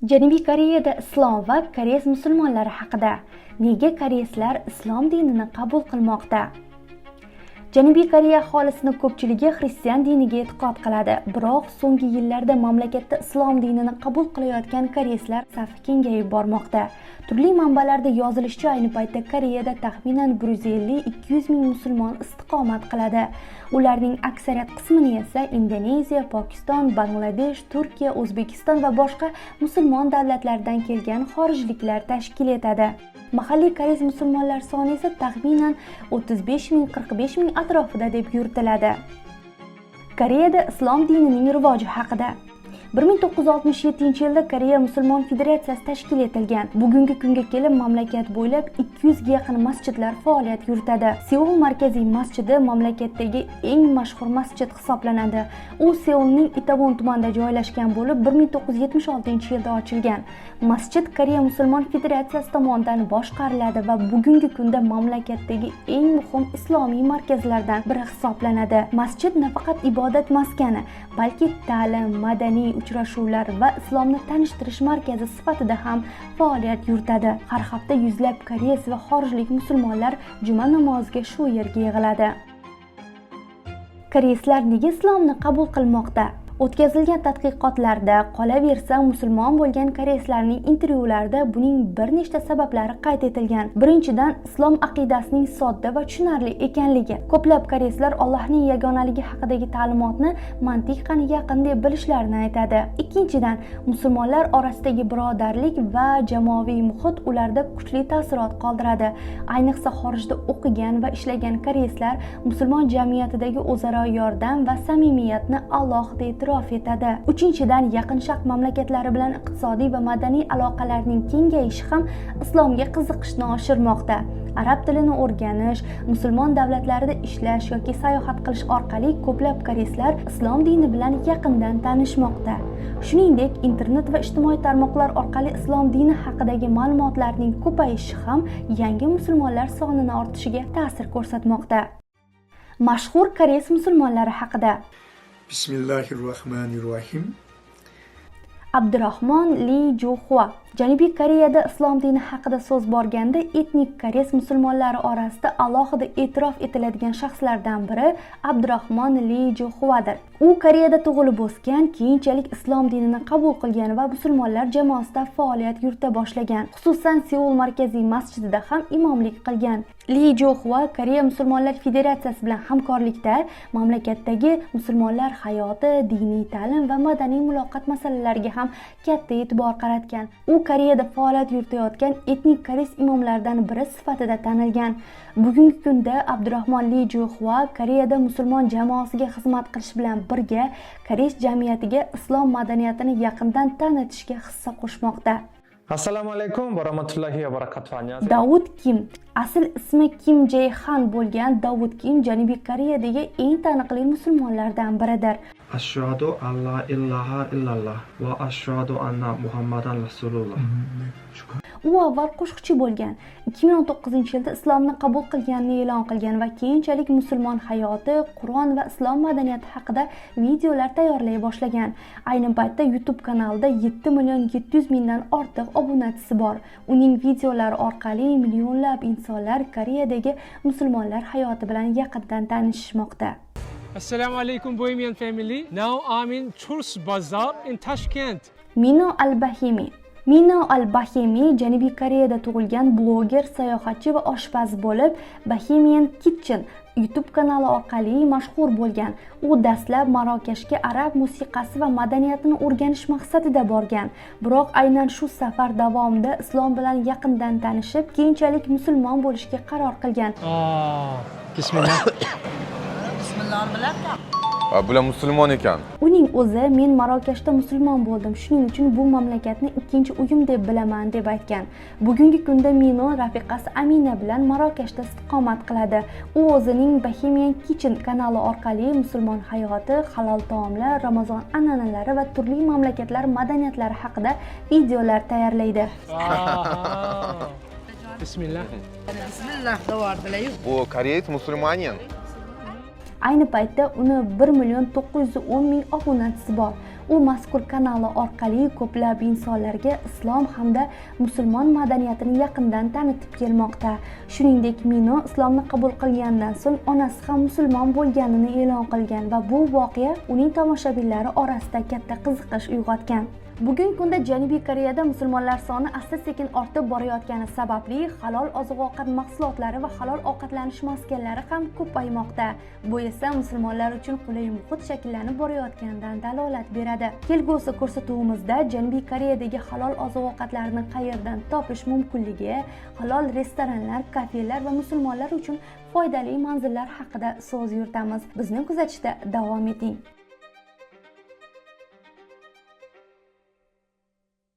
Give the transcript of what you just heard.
Janubiy Koreyada islom va koreys musulmonlari haqida. Nega koreyslar islom dinini qabul qilmoqda? Janubiy Koreya aholisini ko'pchiligi xristian diniga e'tiqod qiladi. Biroq so'nggi yillarda mamlakatda islom dinini qabul qilayotgan koreyslar safi kengayib bormoqda. Turli manbalarda yozilishicha, ayni paytda Koreyada taxminan 150-200 ming musulmon istiqomat qiladi. Ularning aksariyat qismini esa Indoneziya, Pokiston, Bangladesh, Turkiya, O'zbekiston va boshqa musulmon davlatlardan kelgan xorijliklar tashkil etadi. Mahalliy koreys musulmonlar soni esa taxminan 35 ming-45 ming atrofida deb yuritiladi. Koreyada islom dinining rivoji haqida. 1967-yilda Koreya Musulmon Federatsiyasi tashkil etilgan. Bugungi kunga kelib mamlakat bo'ylab 200 ga yaqin masjidlar faoliyat yuritadi. Seul markaziy masjidi mamlakatdagi eng mashhur masjid hisoblanadi. U Seulning Itaewon tumanida joylashgan bo'lib, 1976-yilda ochilgan. Masjid Koreya Musulmon Federatsiyasi tomonidan boshqariladi va bugungi kunda mamlakatdagi eng muhim islomiy markazlardan biri hisoblanadi. Masjid nafaqat ibodat maskani, balki ta'lim, madaniy uchrashuvlar va islomni tanishtirish markazi sifatida ham faoliyat yuritadi. Har hafta yuzlab koreys va xorijlik musulmonlar juma namoziga shu yerga yig'iladi. Koreyslar nega islomni qabul qilmoqda? O'tkazilgan tadqiqotlarda, qolaversa, musulmon bo'lgan koreyslarning intervyularida buning bir nechta sabablari qayd etilgan. Birinchidan, islom aqidasining sodda va tushunarli ekanligi. Ko'plab koreyslar Allohning yagonaligi haqidagi ta'limotni mantiqan yaqin deb bilishlarini aytadi. Ikkinchidan, musulmonlar orasidagi birodarlik va jamoaviy muhit ularda kuchli ta'sirot qoldiradi. Ayniqsa xorijda o'qigan va ishlagan koreyslar musulmon jamiyatidagi o'zaro yordam va samimiyatni alohida e'tirof etadi. Uchinchidan, yaqin sharq mamlakatlari bilan iqtisodiy va madaniy aloqalarning kengayishi ham islomga qiziqishni oshirmoqda. Arab tilini o'rganish, musulmon davlatlarida ishlash yoki sayohat qilish orqali ko'plab koreyslar islom dini bilan yaqindan tanishmoqda. Shuningdek, internet va ijtimoiy tarmoqlar orqali islom dini haqidagi ma'lumotlarning ko'payishi ham yangi musulmonlar sonining ortishiga ta'sir ko'rsatmoqda. Mashhur koreys musulmonlari haqida. Bismillahirrahmanirrahim. Abdurahmon Lee Joo-hwa. Janubiy Koreyada islom dini haqida so'z borganda, etnik koreys musulmonlari orasida alohida e'tirof etiladigan shaxslardan biri Abdurahmon Lee Joo-hwadir. U Koreyada tug'ilib o'sgan, keyinchalik islom dinini qabul qilgan va musulmonlar jamoasida faoliyat yurita boshlagan. Xususan, Seul markaziy masjidida ham imomlik qilgan. Lee Joo-hwa Koreya Musulmonlar Federatsiyasi bilan hamkorlikda mamlakatdagi musulmonlar hayoti, diniy ta'lim va madaniy muloqot masalalariga ham katta e'tibor qaratgan. U Koreyada faoliyat yuritayotgan etnik koreys imomlaridan biri sifatida tanilgan. Bugungi kunda Abdurahmon Lee Joo-hwa Koreyada musulmon jamoasiga xizmat qilish bilan birga koreys jamiyatiga islom madaniyatini yaqindan tanitishga hissa qo'shmoqda. Assalomu alaykum va rahmatullohi va barakatuh. Davud Kim. Asl ismi Kim Jae-han bo'lgan Davud Kim Janubiy Koreyadagi eng taniqli musulmonlardan biridir. Ashhadu an la ilaha illalloh va ashhadu anna Muhammadan rasululloh. U avval qo'shiqchi bo'lgan. 2019-yilda islomni qabul qilganini e'lon qilgan va keyinchalik musulmon hayoti, Qur'on va islom madaniyati haqida videolar tayyorlay boshlagan. Ayni paytda YouTube kanalida 7.700.000 dan ortiq obunachisi bor. Uning videolari orqali millionlab insonlar Koreyadagi musulmonlar hayoti bilan yaqindan tanishmoqda. Assalamu alaikum Bohemian family. Now I'm in Churs Bazaar in Tashkent. Mino Al-Bahimi. Mino Al-Bahimi Janubiy Koreyada tug'ilgan bloger, sayohatchi va oshpaz bo'lib, Bahamian Kitchen YouTube kanali orqali mashhur bo'lgan. U dastlab Marokashga arab musiqasi va madaniyatini o'rganish maqsadida borgan. Biroq aynan shu safar davomida islom bilan yaqindan tanishib, keyinchalik musulmon bo'lishga qaror qilgan. Bismillah. Bismillah bilan. Bular musulmon ekan. Uning o'zi men Marokashda musulmon bo'ldim, shuning uchun bu mamlakatni ikkinchi uyim deb bilaman deb aytgan. Bugungi kunda Mino rafiqasi Amina bilan Marokashda istiqomat qiladi. U o'zining Bahamian Kitchen kanali orqali musulmon hayoti, halol taomlar, Ramazon an'analari va turli mamlakatlar madaniyatlari haqida videolar tayyorlaydi. Bismillah. Bismillah davardilar. Bu koreys musulmanin. Ayni paytda uni 1.910.000 obunachisi bor. U mazkur kanali orqali ko'plab insonlarga islom hamda musulmon madaniyatini yaqindan tanitib kelmoqda. Shuningdek, Mino islomni qabul qilgandan so'ng onasi ham musulmon bo'lganini e'lon qilgan va bu voqea uning tomoshabinlari orasida katta qiziqish uyg'otgan. Bugungi kunda Janubiy Koreyada musulmonlar soni asta-sekin ortib borayotgani sababli halol oziq-ovqat mahsulotlari va halol ovqatlanish maskanlari ham ko'paymoqda. Bu esa musulmonlar uchun qulay muhit shakllanib borayotganidan dalolat beradi. Kelgusi ko'rsatuvimizda Janubiy Koreyadagi halol oziq-ovqatlarni qayerdan topish mumkinligi, halol restoranlar, kafelar va musulmonlar uchun foydali manzillar haqida so'z yuritamiz. Bizni kuzatishda davom eting.